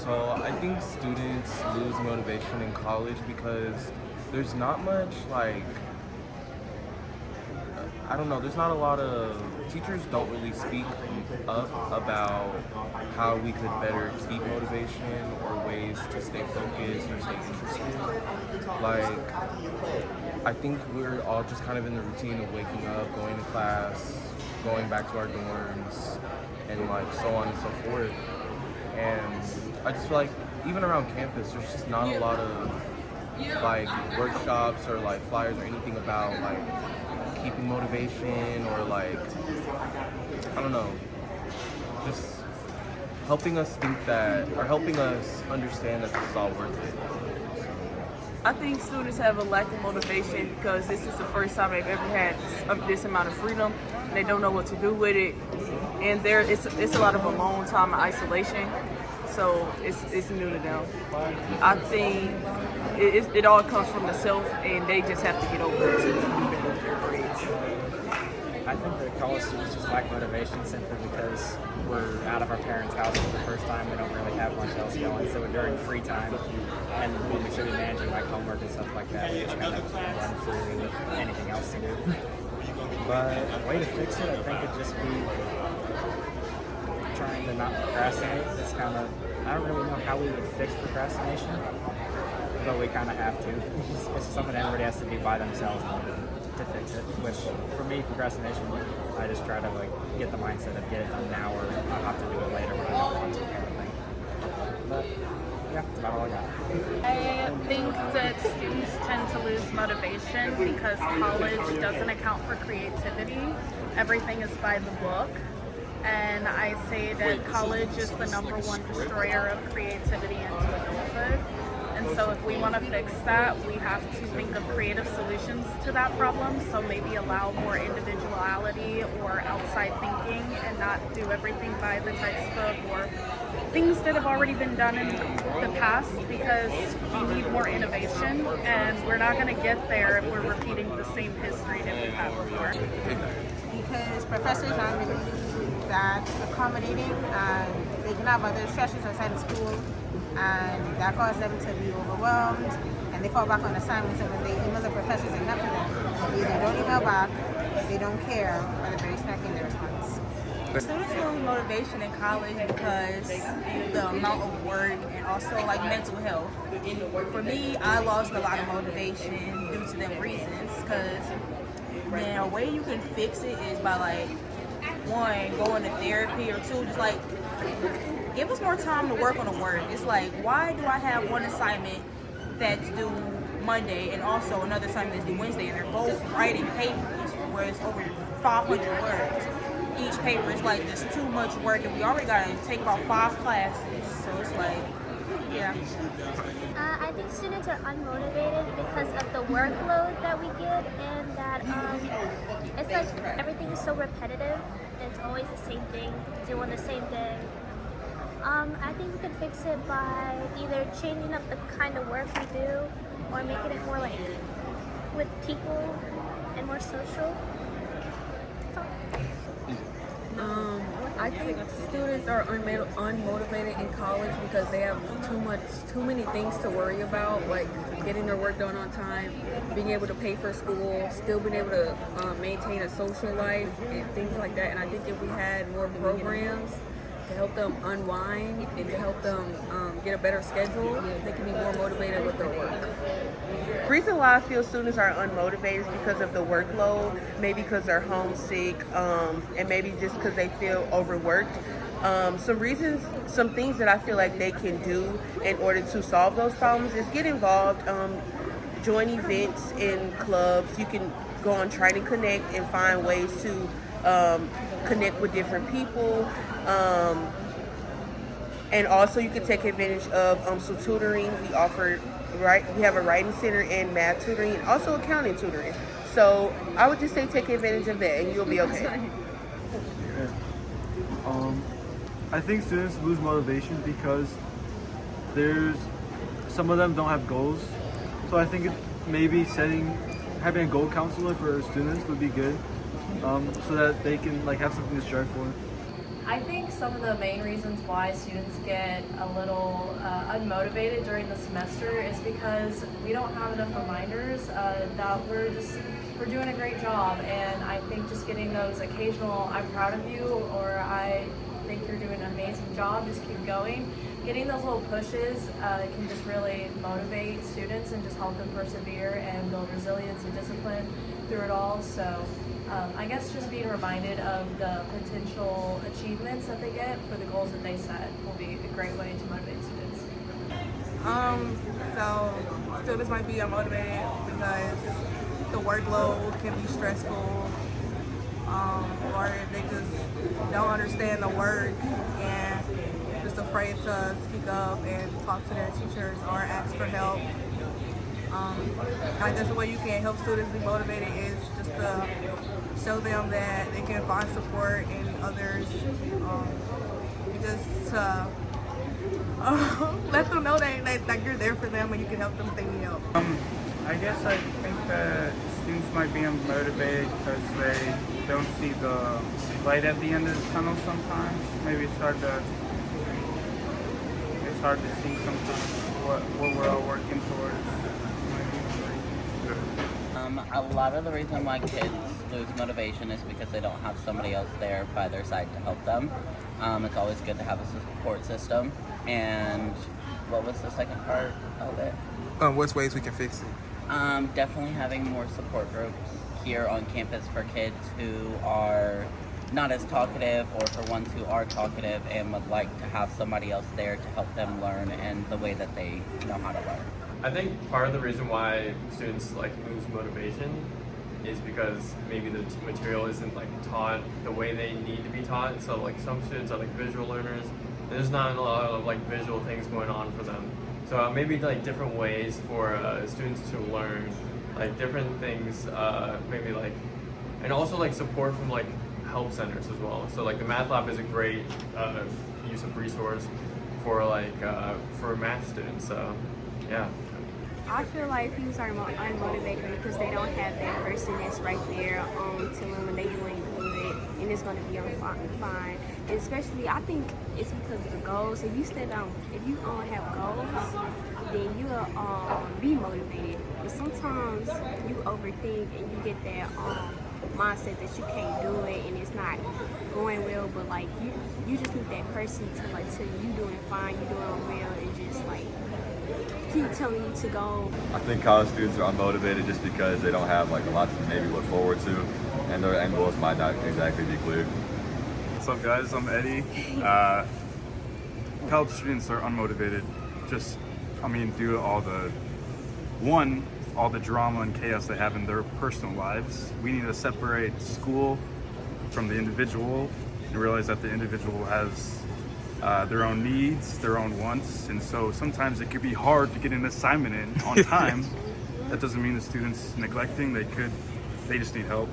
So I think students lose motivation in college because there's not much I don't know, there's not a lot of teachers don't really speak up about how we could better keep motivation or ways to stay focused or stay interested. Like, I think we're all just kind of in the routine of waking up, going to class, going back to our dorms, and like so on and so forth. And I just feel like even around campus, there's just not a lot of like workshops or like flyers or anything about like keeping motivation or like, I don't know, just helping us think that, or helping us understand that this is all worth it. I think students have a lack of motivation because this is the first time they've ever had this amount of freedom. They don't know what to do with it, and it's a lot of alone time and isolation. So it's new to them. I think it all comes from the self, and they just have to get over it to do better with their grades. I think that college students just lack motivation simply because we're out of our parents' house for the first time. We don't really have much else going. So during free time, and when we should be managing like homework and stuff like that, we just kind of run free with anything else to do. But a way to fix it, I think, would just be trying to not procrastinate. It's kind of, I don't really know how we would fix procrastination, but we kind of have to. It's something everybody has to do by themselves in order to fix it. Which, for me, procrastination, I just try to like get the mindset of get it done now, or I'll have to do it later when I don't want to, kind of thing. But yeah, that's about all I got. I think that students tend to lose motivation because college doesn't account for creativity. Everything is by the book. And I say that college is the #1 destroyer of creativity into adulthood. And so if we want to fix that, we have to think of creative solutions to that problem. So maybe allow more individuality or outside thinking and not do everything by the textbook or things that have already been done in the past, because we need more innovation, and we're not going to get there if we're repeating the same history that we've had before. Because professors aren't really that accommodating, and they can have other stresses outside of school, and that causes them to be overwhelmed, and they fall back on assignments, and when they email the professors enough of them, they either don't email back, they don't care, or they're very snacky in their response. Students lose motivation in college because the amount of work and also like mental health. For me, I lost a lot of motivation due to them reasons, because man, a way you can fix it is by like, one, going to therapy, or two, just like give us more time to work on the work. It's like, why do I have one assignment that's due Monday and also another assignment that's due Wednesday, and they're both writing papers where it's over 500 words each paper? It's like there's too much work, and we already got to take about 5 classes, so it's like, yeah. I think students are unmotivated because of the workload that we get, and that it's like everything is so repetitive. It's always the same thing, doing the same thing. I think we can fix it by either changing up the kind of work we do, or making it more like with people and more social. I think students are unmotivated in college because they have too many things to worry about, like getting their work done on time, being able to pay for school, still being able to maintain a social life and things like that. And I think if we had more programs to help them unwind and to help them get a better schedule, they can be more motivated with their work. The reason why I feel students are unmotivated is because of the workload, maybe because they're homesick, and maybe just because they feel overworked. Some things that I feel like they can do in order to solve those problems is get involved, join events in clubs. You can go on Try to Connect and find ways to connect with different people. And also you can take advantage of some tutoring. We have a writing center and math tutoring, and also accounting tutoring. So I would just say take advantage of that, and you'll be okay. I think students lose motivation because some of them don't have goals. So I think maybe having a goal counselor for students would be good, so that they can like have something to strive for. I think some of the main reasons why students get a little unmotivated during the semester is because we don't have enough reminders that we're doing a great job, and I think just getting those occasional "I'm proud of you" or "I think you're doing an amazing job, just keep going," getting those little pushes can just really motivate students and just help them persevere and build resilience and discipline through it all. So I guess just being reminded of the potential achievements that they get for the goals that they set will be a great way to motivate students. So students might be unmotivated because the workload can be stressful, or they just don't understand the work and just afraid to speak up and talk to their teachers or ask for help. I guess the way you can help students be motivated is just to show them that they can find support in others, and just to let them know that you're there for them and you can help them if they need help. I guess I think that students might be unmotivated because they don't see the light at the end of the tunnel sometimes. Maybe it's hard to see sometimes what we're all working towards. A lot of the reason why kids lose motivation is because they don't have somebody else there by their side to help them. It's always good to have a support system. And what was the second part of it? What's ways we can fix it? Definitely having more support groups here on campus for kids who are not as talkative, or for ones who are talkative and would like to have somebody else there to help them learn and the way that they know how to learn. I think part of the reason why students lose motivation is because maybe the material isn't taught the way they need to be taught. So some students are visual learners. There's not a lot of visual things going on for them. So maybe different ways for students to learn, different things, maybe and also support from help centers as well. So the math lab is a great use of resource for math students. So yeah. I feel like people are unmotivated because they don't have that person that's right there to them when they doing good and it's going to be fine. And especially, I think it's because of the goals. If you have goals, then you'll be motivated. But sometimes you overthink and you get that mindset that you can't do it and it's not going well. But you just need that person to tell you doing fine, you doing well, and just keep telling you to go. I think college students are unmotivated just because they don't have a lot to maybe look forward to, and their end goals might not exactly be clear. What's up, guys? I'm Eddie. College students are unmotivated due to all the drama and chaos they have in their personal lives. We need to separate school from the individual and realize that the individual has their own needs, their own wants, and so sometimes it could be hard to get an assignment in on time. That doesn't mean the student's neglecting. They just need help.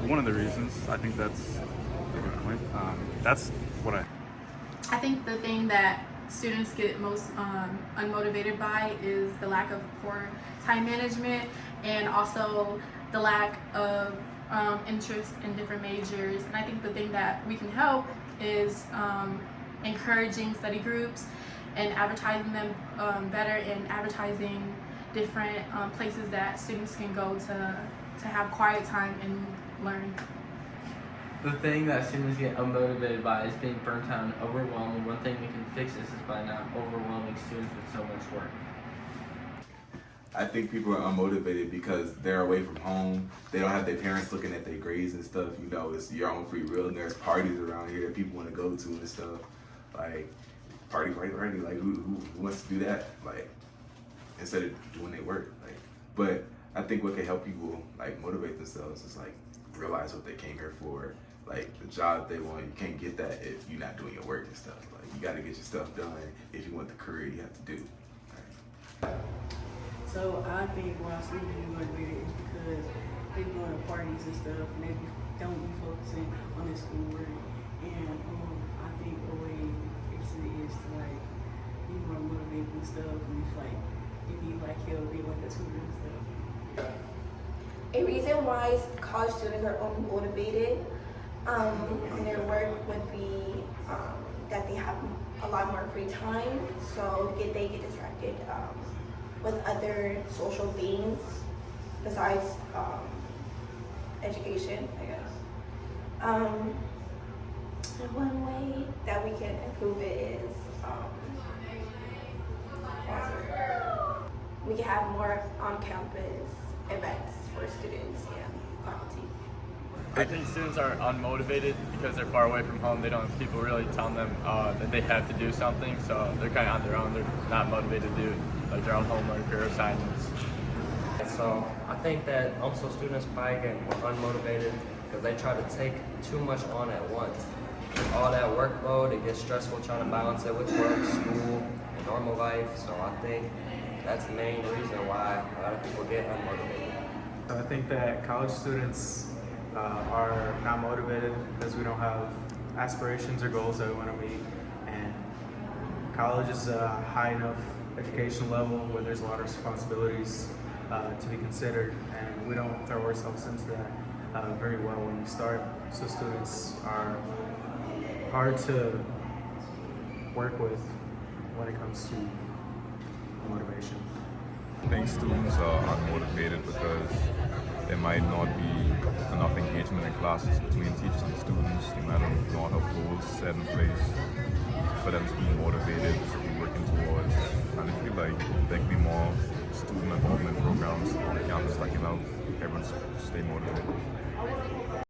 One of the reasons, I think that's what I think the thing that students get most unmotivated by is the lack of poor time management and also the lack of interest in different majors. And I think the thing that we can help is encouraging study groups and advertising them better, and advertising different places that students can go to have quiet time and learn. The thing that students get unmotivated by is being burnt out and overwhelmed, and one thing we can fix this is by not overwhelming students with so much work. I think people are unmotivated because they're away from home. They don't have their parents looking at their grades and stuff. It's your own free will, and there's parties around here that people want to go to and stuff. Party. Who wants to do that? Instead of doing their work. But I think what can help people motivate themselves is realize what they came here for. The job they want, you can't get that if you're not doing your work and stuff. You got to get your stuff done if you want the career you have to do. So I think why students be motivated is because they be going to parties and stuff, and they don't be focusing on their schoolwork. And I think a way to fix it is to be more motivated and stuff, and if you help, be a tutor and stuff. A reason why college students are unmotivated on their work would be that they have a lot more free time, so they get distracted with other social things besides education, I guess. And one way that we can improve it is we can have more on-campus events for students and faculty. I think students are unmotivated because they're far away from home. They don't have people really telling them that they have to do something, so they're kind of on their own. They're not motivated to do like their own homework or assignments. So I think that also students probably get unmotivated because they try to take too much on at once. All that workload, it gets stressful trying to balance it with work, school, and normal life. So I think that's the main reason why a lot of people get unmotivated. So I think that college students are not motivated because we don't have aspirations or goals that we want to meet, and college is a high enough education level where there's a lot of responsibilities to be considered, and we don't throw ourselves into that very well when we start. So students are hard to work with when it comes to motivation. I think students are unmotivated because there might not be enough engagement in classes between teachers and students. They might not have goals set in place for them to be motivated to be working towards. And I feel like there could be more student involvement programs on campus that can help everyone stay motivated.